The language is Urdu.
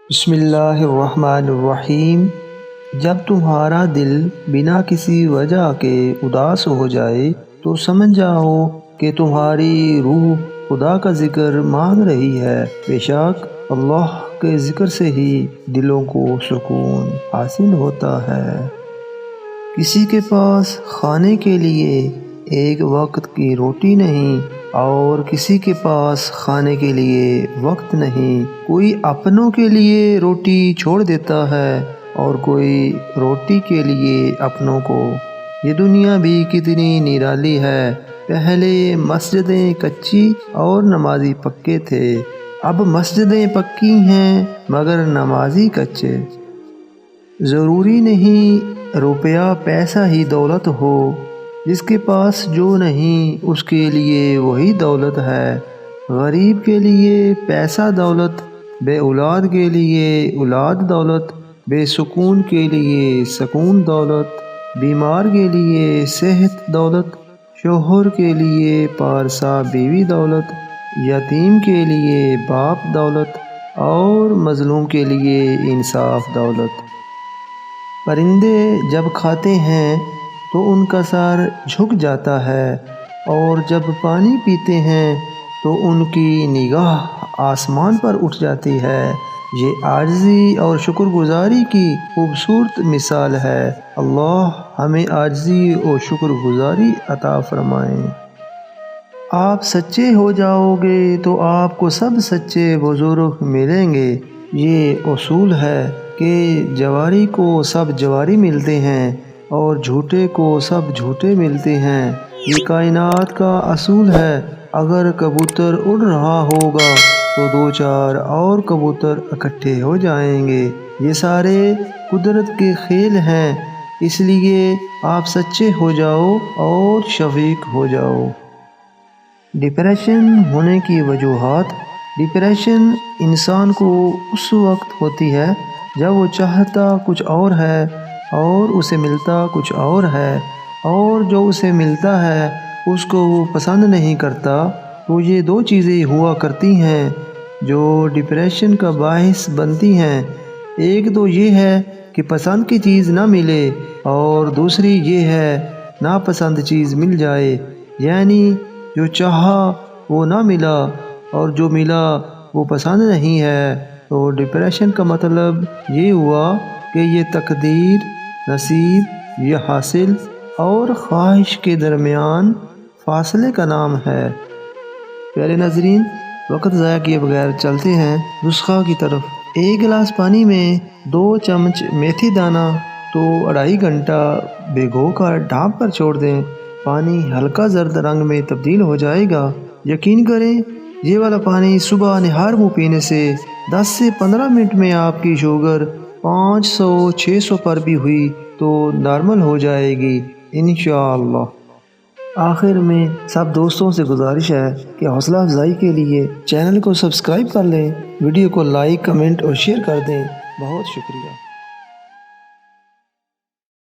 بسم اللہ الرحمن الرحیم۔ جب تمہارا دل بنا کسی وجہ کے اداس ہو جائے تو سمجھ جاؤ کہ تمہاری روح خدا کا ذکر مانگ رہی ہے۔ بے شک اللہ کے ذکر سے ہی دلوں کو سکون حاصل ہوتا ہے۔ کسی کے پاس کھانے کے لیے ایک وقت کی روٹی نہیں اور کسی کے پاس کھانے کے لیے وقت نہیں۔ کوئی اپنوں کے لیے روٹی چھوڑ دیتا ہے اور کوئی روٹی کے لیے اپنوں کو۔ یہ دنیا بھی کتنی نرالی ہے۔ پہلے مسجدیں کچی اور نمازی پکے تھے، اب مسجدیں پکی ہیں مگر نمازی کچے۔ ضروری نہیں روپیہ پیسہ ہی دولت ہو، جس کے پاس جو نہیں اس کے لیے وہی دولت ہے۔ غریب کے لیے پیسہ دولت، بے اولاد کے لیے اولاد دولت، بے سکون کے لیے سکون دولت، بیمار کے لیے صحت دولت، شوہر کے لیے پارسا بیوی دولت، یتیم کے لیے باپ دولت اور مظلوم کے لیے انصاف دولت۔ پرندے جب کھاتے ہیں تو ان کا سر جھک جاتا ہے اور جب پانی پیتے ہیں تو ان کی نگاہ آسمان پر اٹھ جاتی ہے۔ یہ عاجزی اور شکر گزاری کی خوبصورت مثال ہے۔ اللہ ہمیں عاجزی اور شکر گزاری عطا فرمائے۔ آپ سچے ہو جاؤ گے تو آپ کو سب سچے بزرگ ملیں گے۔ یہ اصول ہے کہ جواری کو سب جواری ملتے ہیں اور جھوٹے کو سب جھوٹے ملتے ہیں۔ یہ کائنات کا اصول ہے۔ اگر کبوتر اڑ رہا ہوگا تو دو چار اور کبوتر اکٹھے ہو جائیں گے۔ یہ سارے قدرت کے کھیل ہیں، اس لیے آپ سچے ہو جاؤ اور شفیق ہو جاؤ۔ ڈپریشن ہونے کی وجوہات۔ ڈپریشن انسان کو اس وقت ہوتی ہے جب وہ چاہتا کچھ اور ہے اور اسے ملتا کچھ اور ہے، اور جو اسے ملتا ہے اس کو وہ پسند نہیں کرتا۔ تو یہ دو چیزیں ہوا کرتی ہیں جو ڈپریشن کا باعث بنتی ہیں۔ ایک تو یہ ہے کہ پسند کی چیز نہ ملے اور دوسری یہ ہے ناپسند چیز مل جائے، یعنی جو چاہا وہ نہ ملا اور جو ملا وہ پسند نہیں ہے۔ تو ڈپریشن کا مطلب یہ ہوا کہ یہ تقدیر، نصیب یا حاصل اور خواہش کے درمیان فاصلے کا نام ہے۔ پیارے ناظرین، وقت ضائع کیے بغیر چلتے ہیں نسخہ کی طرف۔ ایک گلاس پانی میں 2 چمچ میتھی دانہ تو 2.5 گھنٹہ بھگو کر ڈھانپ کر چھوڑ دیں۔ پانی ہلکا زرد رنگ میں تبدیل ہو جائے گا۔ یقین کریں یہ والا پانی صبح نہار منہ پینے سے 10 سے 15 منٹ میں آپ کی شوگر 500-600 پر بھی ہوئی تو نارمل ہو جائے گی انشاءاللہ۔ آخر میں سب دوستوں سے گزارش ہے کہ حوصلہ افزائی کے لیے چینل کو سبسکرائب کر لیں، ویڈیو کو لائک، کمنٹ اور شیئر کر دیں۔ بہت شکریہ۔